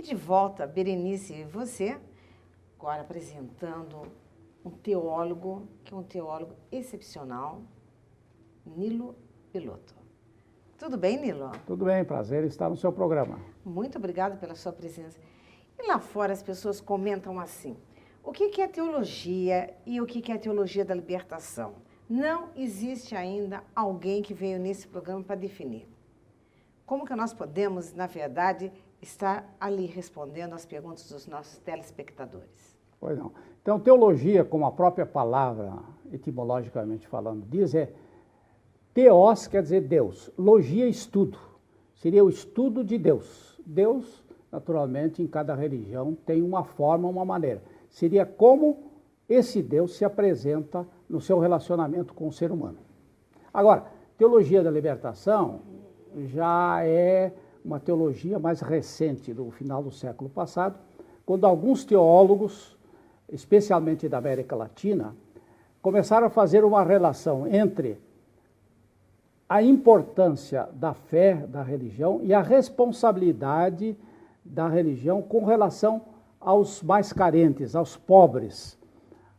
de volta, Berenice e você, agora apresentando um teólogo, que é um teólogo excepcional, Nilo Piloto. Tudo bem, Nilo? Tudo bem, prazer estar no seu programa. Muito obrigada pela sua presença. E lá fora as pessoas comentam assim, o que é teologia e o que é a teologia da libertação? Não existe ainda alguém que veio nesse programa para definir. Como que nós podemos, na verdade, estar ali respondendo às perguntas dos nossos telespectadores? Pois não. Então, teologia, como a própria palavra, etimologicamente falando, diz, é teos, quer dizer Deus, logia, estudo. Seria o estudo de Deus. Deus, naturalmente, em cada religião tem uma forma, uma maneira. Seria como esse Deus se apresenta no seu relacionamento com o ser humano. Agora, teologia da libertação já é uma teologia mais recente, do final do século passado, quando alguns teólogos, especialmente da América Latina, começaram a fazer uma relação entre a importância da fé, da religião, e a responsabilidade da religião com relação aos mais carentes, aos pobres,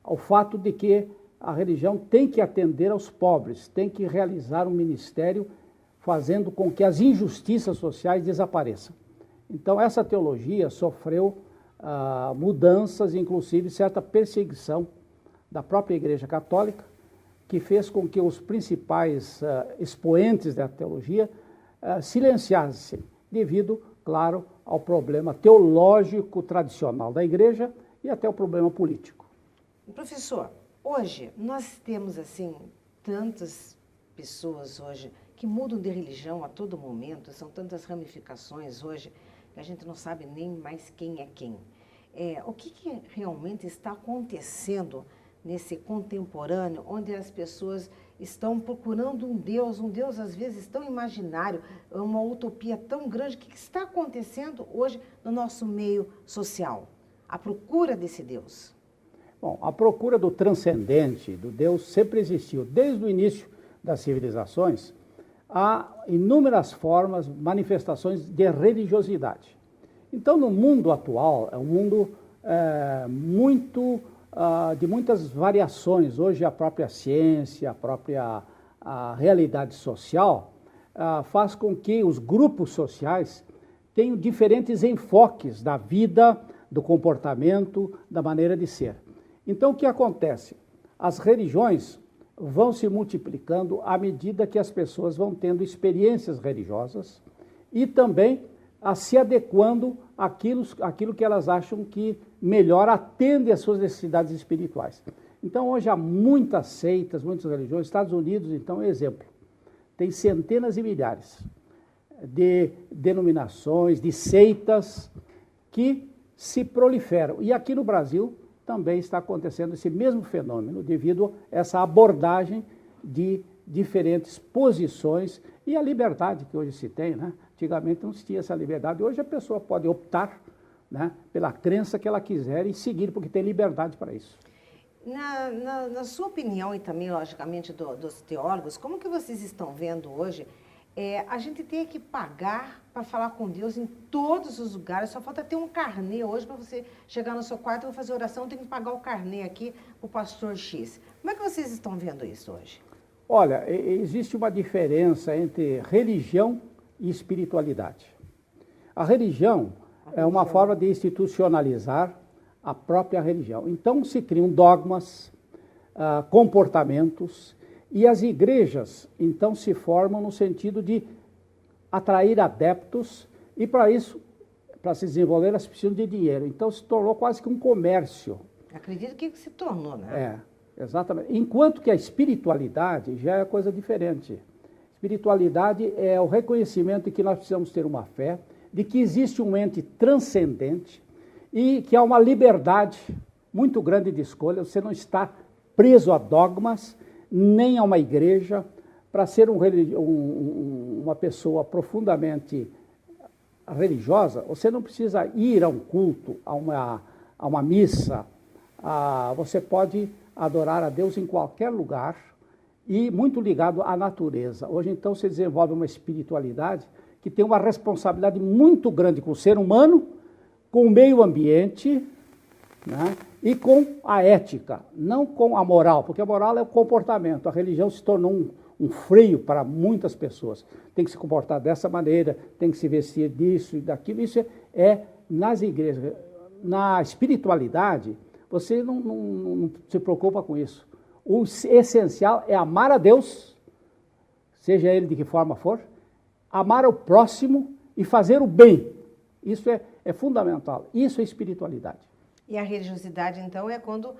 ao fato de que a religião tem que atender aos pobres, tem que realizar um ministério fazendo com que as injustiças sociais desapareçam. Então, essa teologia sofreu mudanças, inclusive certa perseguição da própria Igreja Católica, que fez com que os principais expoentes da teologia silenciassem, devido, claro, ao problema teológico tradicional da Igreja e até o problema político. Professor, hoje nós temos, assim, tantas pessoas hoje que mudam de religião a todo momento, são tantas ramificações hoje, que a gente não sabe nem mais quem é quem. O que realmente está acontecendo nesse contemporâneo, onde as pessoas estão procurando um Deus às vezes tão imaginário, uma utopia tão grande? O que está acontecendo hoje no nosso meio social? A procura desse Deus. Bom, a procura do transcendente, do Deus, sempre existiu. Desde o início das civilizações, há inúmeras formas, manifestações de religiosidade. Então, no mundo atual, é um mundo de muitas variações. Hoje, a própria ciência, a realidade social, faz com que os grupos sociais tenham diferentes enfoques da vida, do comportamento, da maneira de ser. Então, o que acontece? As religiões vão se multiplicando à medida que as pessoas vão tendo experiências religiosas e também se adequando àquilo que elas acham que melhor atende às suas necessidades espirituais. Então, hoje há muitas seitas, muitas religiões. Estados Unidos, então, é exemplo. Tem centenas e milhares de denominações, de seitas que se proliferam. E aqui no Brasil também está acontecendo esse mesmo fenômeno, devido a essa abordagem de diferentes posições e a liberdade que hoje se tem, né? Antigamente não se tinha essa liberdade, hoje a pessoa pode optar, né, pela crença que ela quiser e seguir, porque tem liberdade para isso. Na sua opinião e também, logicamente, dos teólogos, como que vocês estão vendo hoje a gente tem que pagar para falar com Deus em todos os lugares? Só falta ter um carnê hoje para você chegar no seu quarto e vou fazer oração, tem que pagar o carnê aqui para o pastor X. Como é que vocês estão vendo isso hoje? Olha, existe uma diferença entre religião e espiritualidade. A religião é uma forma de institucionalizar a própria religião. Então se criam dogmas, comportamentos, e as igrejas então se formam no sentido de atrair adeptos, e para isso, para se desenvolver, elas precisam de dinheiro. Então se tornou quase que um comércio. Acredito que se tornou, né? Exatamente. Enquanto que a espiritualidade já é coisa diferente. Espiritualidade é o reconhecimento de que nós precisamos ter uma fé, de que existe um ente transcendente e que há uma liberdade muito grande de escolha. Você não está preso a dogmas, nem a uma igreja. Para ser uma pessoa profundamente religiosa, você não precisa ir a um culto, a uma missa. Você pode adorar a Deus em qualquer lugar e muito ligado à natureza. Hoje, então, se desenvolve uma espiritualidade que tem uma responsabilidade muito grande com o ser humano, com o meio ambiente, né, e com a ética, não com a moral, porque a moral é o comportamento. A religião se tornou um freio para muitas pessoas. Tem que se comportar dessa maneira, tem que se vestir disso e daquilo. Isso é nas igrejas. Na espiritualidade, você não se preocupa com isso. O essencial é amar a Deus, seja ele de que forma for, amar o próximo e fazer o bem. Isso é fundamental. Isso é espiritualidade. E a religiosidade, então, é quando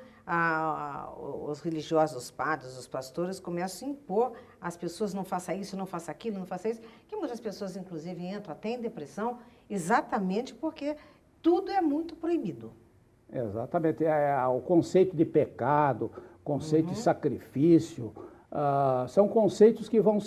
os religiosos, os padres, os pastores começam a impor às pessoas: não faça isso, não faça aquilo, não faça isso, que muitas pessoas, inclusive, entram até em depressão, exatamente porque tudo é muito proibido. Exatamente. O conceito de pecado, conceito de sacrifício, são conceitos que vão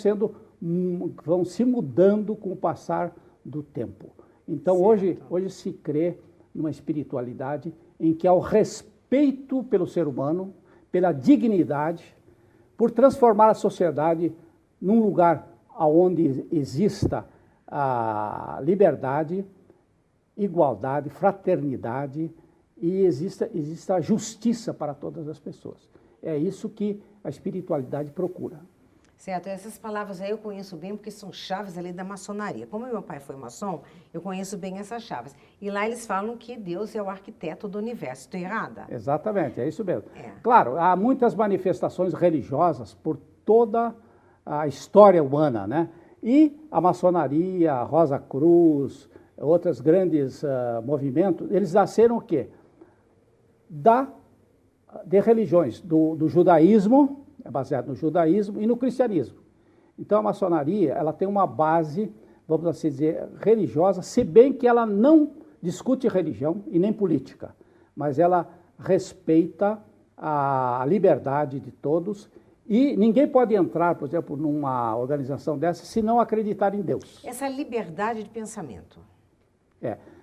se mudando com o passar do tempo. Então, hoje se crê numa espiritualidade em que há o respeito pelo ser humano, pela dignidade, por transformar a sociedade num lugar onde exista a liberdade, igualdade, fraternidade e exista a justiça para todas as pessoas. É isso que a espiritualidade procura. Certo, essas palavras aí eu conheço bem porque são chaves ali da maçonaria. Como meu pai foi maçom, eu conheço bem essas chaves. E lá eles falam que Deus é o arquiteto do universo. Estou errada? Exatamente, é isso mesmo. É. Claro, há muitas manifestações religiosas por toda a história humana, né? E a maçonaria, a Rosa Cruz, outros grandes movimentos, eles nasceram o quê? De religiões, do judaísmo, é baseado no judaísmo e no cristianismo. Então a maçonaria, ela tem uma base, vamos assim dizer, religiosa, se bem que ela não discute religião e nem política, mas ela respeita a liberdade de todos e ninguém pode entrar, por exemplo, numa organização dessa se não acreditar em Deus. Essa liberdade de pensamento.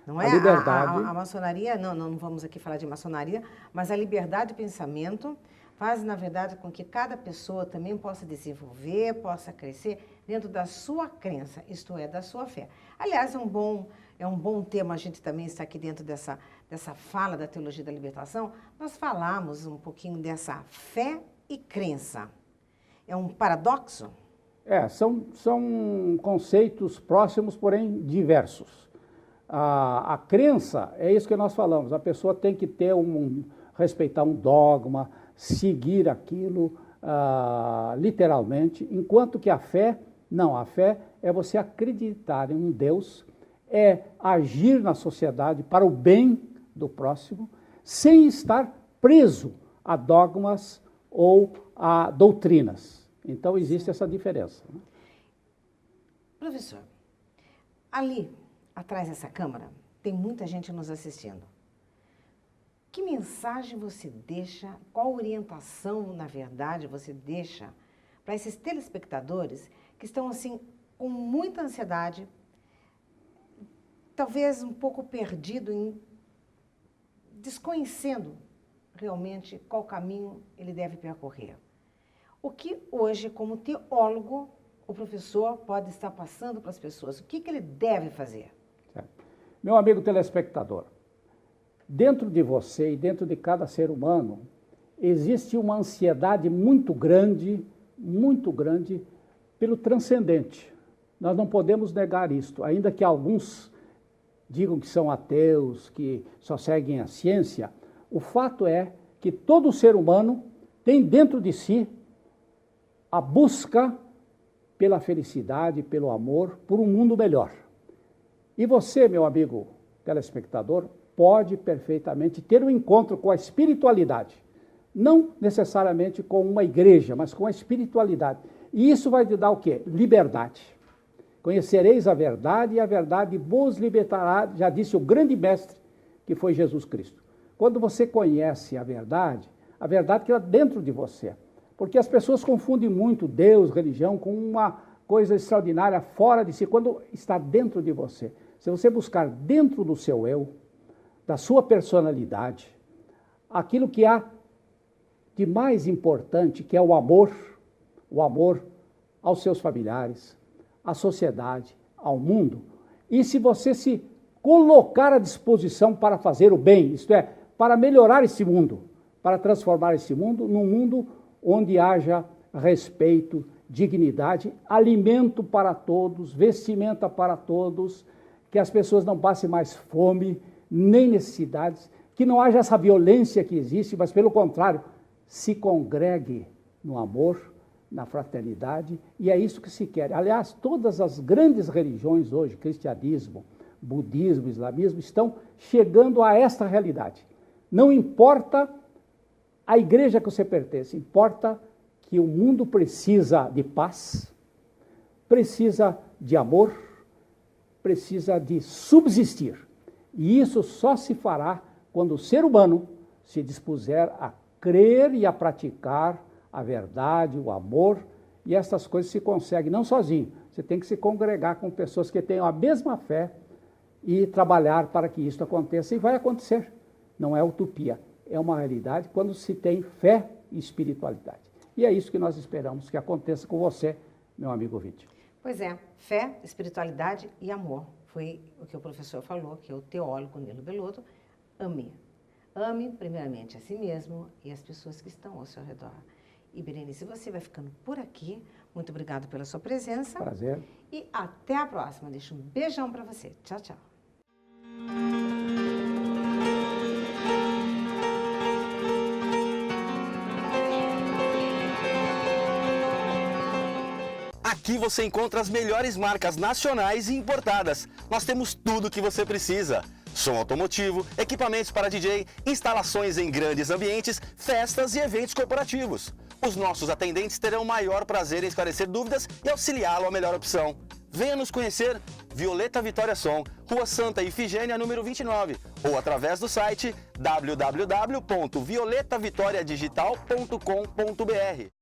Não a é? liberdade. A maçonaria, não vamos aqui falar de maçonaria, mas a liberdade de pensamento faz, na verdade, com que cada pessoa também possa desenvolver, possa crescer dentro da sua crença, isto é, da sua fé. Aliás, é um bom tema, a gente também está aqui dentro dessa fala da teologia da libertação, nós falamos um pouquinho dessa fé e crença. É um paradoxo? São conceitos próximos, porém diversos. A crença, é isso que nós falamos, a pessoa tem que ter respeitar um dogma, seguir aquilo literalmente, enquanto que a fé é você acreditar em um Deus, é agir na sociedade para o bem do próximo, sem estar preso a dogmas ou a doutrinas. Então existe essa diferença. Professor, ali atrás dessa câmara tem muita gente nos assistindo. Que mensagem você deixa, qual orientação, na verdade, você deixa para esses telespectadores que estão, assim, com muita ansiedade, talvez um pouco perdido, desconhecendo realmente qual caminho ele deve percorrer? O que hoje, como teólogo, o professor pode estar passando para as pessoas? O que ele deve fazer? Meu amigo telespectador, dentro de você e dentro de cada ser humano, existe uma ansiedade muito grande pelo transcendente. Nós não podemos negar isto, ainda que alguns digam que são ateus, que só seguem a ciência. O fato é que todo ser humano tem dentro de si a busca pela felicidade, pelo amor, por um mundo melhor. E você, meu amigo telespectador, pode perfeitamente ter um encontro com a espiritualidade. Não necessariamente com uma igreja, mas com a espiritualidade. E isso vai te dar o quê? Liberdade. Conhecereis a verdade e a verdade vos libertará, já disse o grande mestre que foi Jesus Cristo. Quando você conhece a verdade que está dentro de você. Porque as pessoas confundem muito Deus, religião, com uma coisa extraordinária fora de si, quando está dentro de você. Se você buscar dentro do seu eu, da sua personalidade, aquilo que há de mais importante, que é o amor aos seus familiares, à sociedade, ao mundo. E se você se colocar à disposição para fazer o bem, isto é, para melhorar esse mundo, para transformar esse mundo num mundo onde haja respeito, dignidade, alimento para todos, vestimenta para todos, que as pessoas não passem mais fome, nem necessidades, que não haja essa violência que existe, mas pelo contrário, se congregue no amor, na fraternidade, e é isso que se quer. Aliás, todas as grandes religiões hoje, cristianismo, budismo, islamismo, estão chegando a esta realidade. Não importa a igreja que você pertence, importa que o mundo precisa de paz, precisa de amor, precisa de subsistir. E isso só se fará quando o ser humano se dispuser a crer e a praticar a verdade, o amor, e essas coisas se conseguem não sozinho. Você tem que se congregar com pessoas que tenham a mesma fé e trabalhar para que isso aconteça, e vai acontecer. Não é utopia, é uma realidade quando se tem fé e espiritualidade. E é isso que nós esperamos que aconteça com você, meu amigo Vítor. Pois é, fé, espiritualidade e amor. Foi o que o professor falou, que o teólogo Nilo Belotto. Ame. Ame primeiramente a si mesmo e as pessoas que estão ao seu redor. E Berenice, você vai ficando por aqui. Muito obrigada pela sua presença. Prazer. E até a próxima. Deixo um beijão para você. Tchau, tchau. Aqui você encontra as melhores marcas nacionais e importadas. Nós temos tudo o que você precisa. Som automotivo, equipamentos para DJ, instalações em grandes ambientes, festas e eventos corporativos. Os nossos atendentes terão o maior prazer em esclarecer dúvidas e auxiliá-lo à melhor opção. Venha nos conhecer, Violeta Vitória Som, Rua Santa Ifigênia, número 29, ou através do site www.violetavitoriadigital.com.br.